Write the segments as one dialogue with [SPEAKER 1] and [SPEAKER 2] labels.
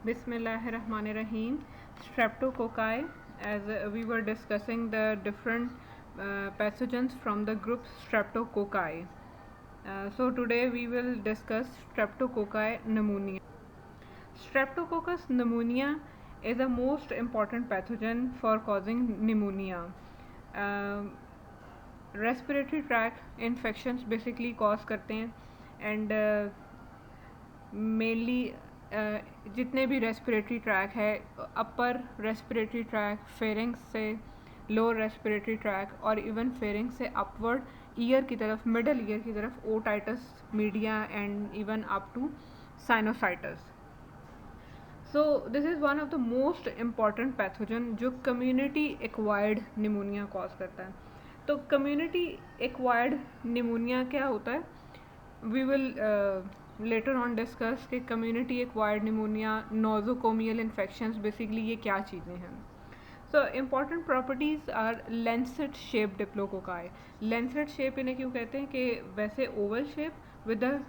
[SPEAKER 1] Bismillahirrahmanirrahim. Streptococci, as we were discussing the different pathogens from the group Streptococci. So today we will discuss Streptococci pneumonia. Streptococcus pneumonia is the most important pathogen for causing pneumonia. Respiratory tract infections basically cause करते हैं and mainly जितने भी respiratory tract है, upper respiratory tract, pharynx से lower respiratory tract और even pharynx से upward ear की तरफ, मिडल ईयर की तरफ otitis media and even up to sinusitis. So this is one of the most important pathogen जो community acquired pneumonia cause करता है. तो कम्युनिटी एक्वायर्ड निमोनिया क्या होता है? We will later on discuss कि community acquired pneumonia, nosocomial infections, basically ये क्या चीज़ें हैं. सो important properties are lancet shape diplococci. Lancet shape इन्हें क्यों कहते हैं कि वैसे oval shape with the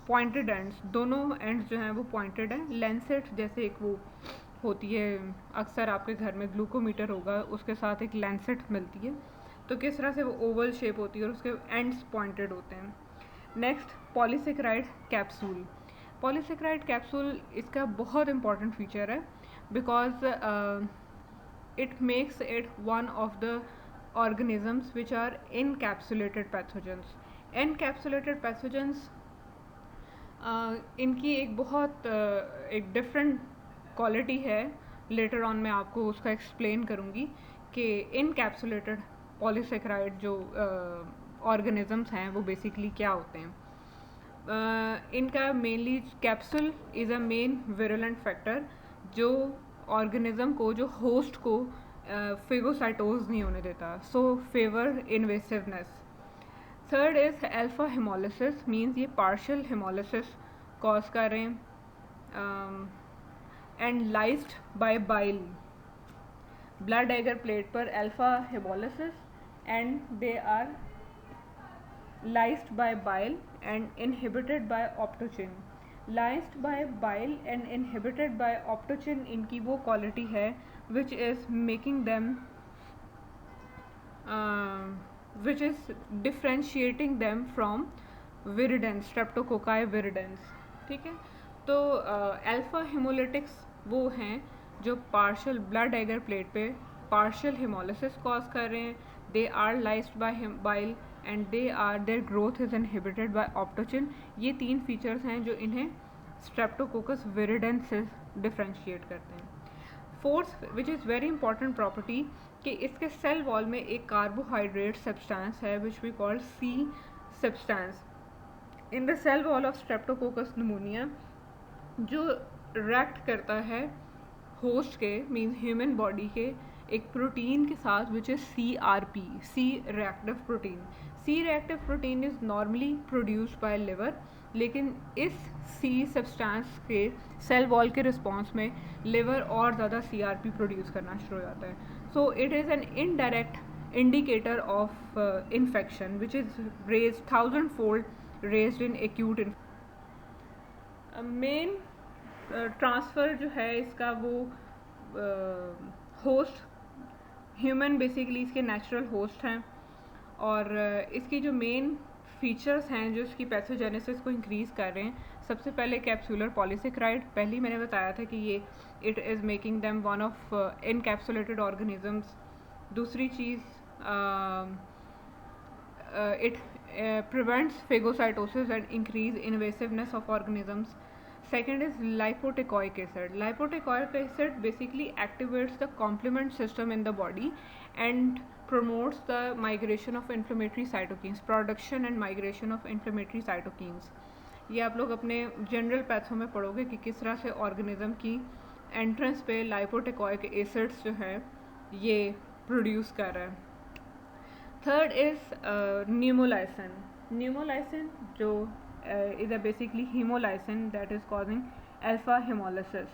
[SPEAKER 1] pointed ends, दोनों एंड्स जो हैं वो पॉइंटेड हैं. लेंसेट जैसे एक वो होती है, अक्सर आपके घर में ग्लूकोमीटर होगा, उसके साथ एक लेंसेट मिलती है, तो किस तरह से वो ओवल शेप होती है और उसके एंड्स पॉइंटेड होते हैं. Next, polysaccharide capsule. Polysaccharide capsule इसका बहुत इंपॉर्टेंट फीचर है because it makes it one of the organisms which are encapsulated pathogens. encapsulated pathogens इनकी एक बहुत एक डिफरेंट क्वालिटी है. लेटर ऑन मैं आपको उसका एक्सप्लेन करूँगी कि इनकैप्सुलेटेड पॉलीसेकेराइड जो ऑर्गेनिजम्स हैं वो बेसिकली क्या होते हैं. इनका mainly capsule is a main virulent factor जो ऑर्गेनिज्म को, जो होस्ट को फेगोसाइटोज नहीं होने देता, so favour invasiveness. Third is alpha haemolysis, means ये पार्शियल हेमोलिसिस कॉज कर रहे हैं. And lysed by bile, blood agar plate पर alpha haemolysis and they are lysed by bile and inhibited by optochin. Lysed by bile and inhibited by optochin इनकी वो quality है which is making them which is differentiating them from viridans, streptococci viridans. ठीक है, तो alpha हेमोलिटिक्स वो हैं जो partial blood agar plate पे पार्शियल हेमोलिसिस कॉज कर रहे हैं. They are lysed by bile and their growth is inhibited by optochin. ये तीन फीचर्स हैं जो इन्हें स्ट्रेप्टोकोकस विरिडेंस से डिफ्रेंशिएट करते हैं. Fourth, which is very important property, कि इसके सेल वॉल में एक कार्बोहाइड्रेट सब्सटेंस है which we call C substance in the cell wall of streptococcus pneumoniae, जो रिएक्ट करता है होस्ट के, मीन्स ह्यूमन बॉडी के एक प्रोटीन के साथ which is CRP, C reactive protein. C reactive protein is normally produced by liver, लेकिन इस सी सब्सटेंस के सेल वॉल के रिस्पॉन्स में लिवर और ज़्यादा CRP प्रोड्यूस करना शुरू हो जाता है. So it is an indirect indicator of infection which is raise 1000-fold raised in acute. Main transfer जो है इसका वो होस्ट ह्यूमन, बेसिकली इसके नेचुरल होस्ट हैं, और इसकी जो मेन फीचर्स हैं जो इसकी पैथोजेनेसिस को इंक्रीज़ कर रहे हैं. सबसे पहले कैप्सूलर पॉलीसेकेराइड, पहले मैंने बताया था कि ये it is making them one of encapsulated organisms. दूसरी चीज़, it prevents phagocytosis and increase invasiveness of organisms. Second is lipotecoic acid. Lipotecoic acid basically activates the complement system in the body and promotes the migration of inflammatory cytokines, production and migration of inflammatory cytokines. ये आप लोग अपने general patho में पढ़ोगे कि किस तरह से ऑर्गेनिज्म की एंट्रेंस पे लाइपोटेकोइक एसिड्स जो है ये प्रोड्यूस कर रहा है. Third is न्यूमोलाइसिन. न्यूमोलाइसिन जो is a basically hemolysin that is causing alpha hemolysis.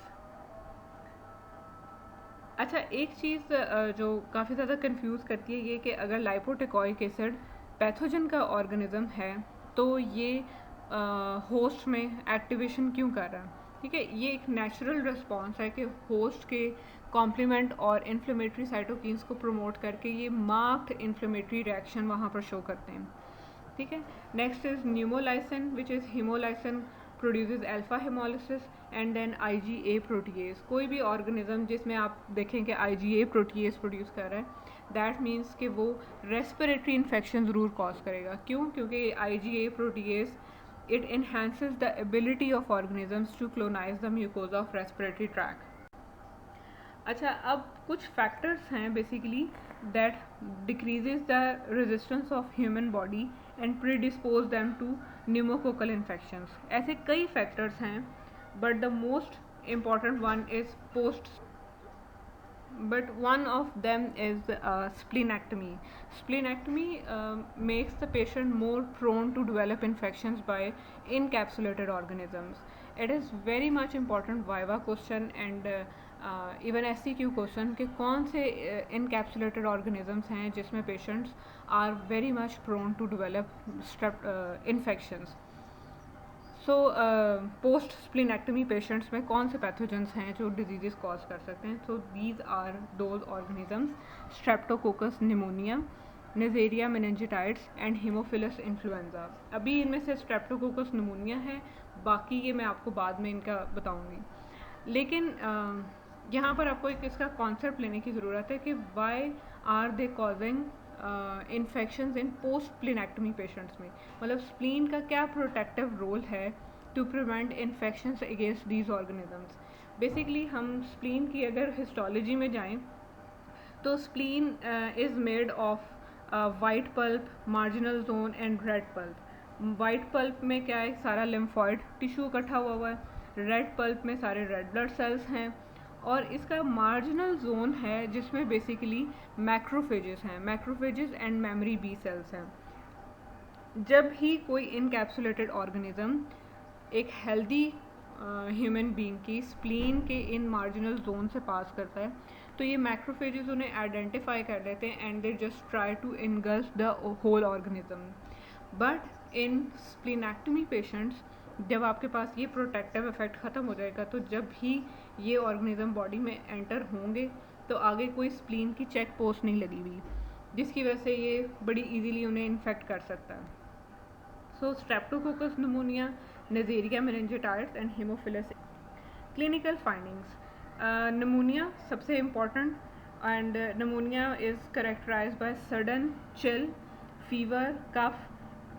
[SPEAKER 1] अच्छा, एक चीज़ जो काफ़ी ज़्यादा कंफ्यूज करती है ये कि अगर लाइपोटेकोइक एसिड पैथोजन का ऑर्गेनिज्म है तो ये होस्ट में एक्टिवेशन क्यों कर रहा है. ठीक है, ये एक नेचुरल रिस्पॉन्स है कि होस्ट के कॉम्प्लीमेंट और इन्फ्लेमेटरी साइटोकिन्स को प्रमोट करके ये मार्क्ड इन्फ्लेमेटरी रिएक्शन वहाँ पर शो करते हैं। ठीक है, next is pneumolysin which is haemolysin produces alpha haemolysis and then IgA protease. कोई भी ऑर्गेनिज्म जिसमें आप देखें कि IgA प्रोटीएज प्रोड्यूस कर रहा है, दैट मीन्स कि वो रेस्पिरेटरी इन्फेक्शन ज़रूर कॉज करेगा। क्यों? क्योंकि IgA protease it enhances the ability of organisms to colonize the mucosa of respiratory tract. अच्छा, अब कुछ फैक्टर्स हैं basically that decreases the resistance of human body and predispose them to pneumococcal infections. ऐसे कई factors हैं, but the most important one is but one of them is splenectomy. Splenectomy makes the patient more prone to develop infections by encapsulated organisms. It is very much important viva question and even SCQ question कि कौन से encapsulated organisms हैं जिसमें patients are very much prone to develop infections. So post splenectomy patients में कौन से pathogens हैं जो डिजीज़ कॉज कर सकते हैं? So these are those organisms streptococcus pneumoniae, neisseria meningitidis and haemophilus influenzae. अभी इनमें से स्ट्रेप्टोकोकस निमोनिया है, बाकी ये मैं आपको बाद में इनका बताऊंगी। लेकिन यहाँ पर आपको एक इसका कॉन्सेप्ट लेने की ज़रूरत है कि why are they causing infections in post splenectomy patients में। मतलब स्प्लीन का क्या प्रोटेक्टिव रोल है to prevent infections against these organisms. Basically हम स्प्लीन की अगर हिस्टोलॉजी में जाएं तो spleen is made of white pulp, marginal zone and red pulp. White pulp में क्या है, सारा लिम्फॉइड टिश्यू इकट्ठा हुआ है, रेड पल्प में सारे रेड ब्लड सेल्स हैं, और इसका मार्जिनल जोन है जिसमें बेसिकली मैक्रोफेजेस हैं, macrophages and memory B cells हैं। जब ही कोई इनकैप्सुलेटेड ऑर्गेनिज्म एक हेल्दी ह्यूमन बीइंग की स्प्लीन के इन मार्जिनल जोन से पास करता है तो ये मैक्रोफेजेस उन्हें आइडेंटिफाई कर लेते हैं and they just try to engulf the whole organism. But in splenectomy patients जब आपके पास ये प्रोटेक्टिव इफेक्ट ख़त्म हो जाएगा तो जब ही ये ऑर्गेनिज्म बॉडी में एंटर होंगे तो आगे कोई स्प्लीन की चेक पोस्ट नहीं लगी हुई जिसकी वजह से ये बड़ी इजीली उन्हें इन्फेक्ट कर सकता है। So streptococcus pneumoniae, neisseria meningitidis and haemophilus. Clinical findings, pneumonia सबसे important and pneumonia is characterise by sudden chill, fever, cough,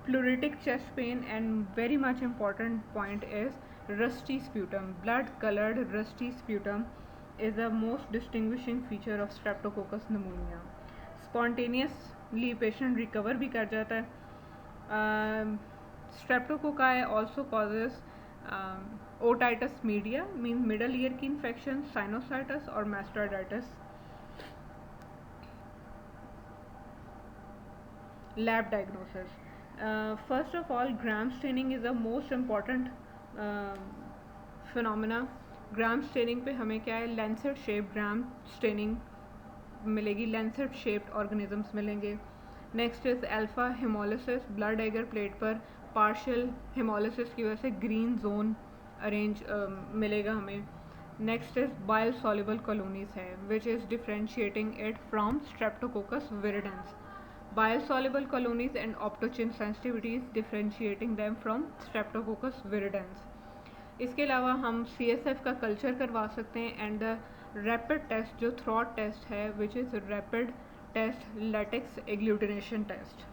[SPEAKER 1] pleuritic chest pain and very much important point is rusty sputum. Blood colored rusty sputum is the most distinguishing feature of streptococcus pneumonia. Spontaneously patient recover भी कर जाता है। Streptococci also causes otitis media, means middle ear की infection, sinusitis और mastoiditis. Lab diagnosis. First of all, gram staining is the most important phenomena. Gram staining पे हमें क्या है, लेंसेट शेप ग्राम स्टेनिंग मिलेगी, लेंसेट शेप्ड ऑर्गेनिजम्स मिलेंगे। Next is alpha haemolysis, blood agar plate पर partial haemolysis की वजह से ग्रीन जोन अरेंज मिलेगा हमें। Next is bio soluble colonies है which is differentiating it from streptococcus viridans. Biosoluble colonies and optochin sensitivities differentiating them from Streptococcus viridans. इसके अलावा हम CSF का कल्चर करवा सकते हैं एंड द रैपिड टेस्ट जो थ्रॉट टेस्ट है which is rapid test latex agglutination test.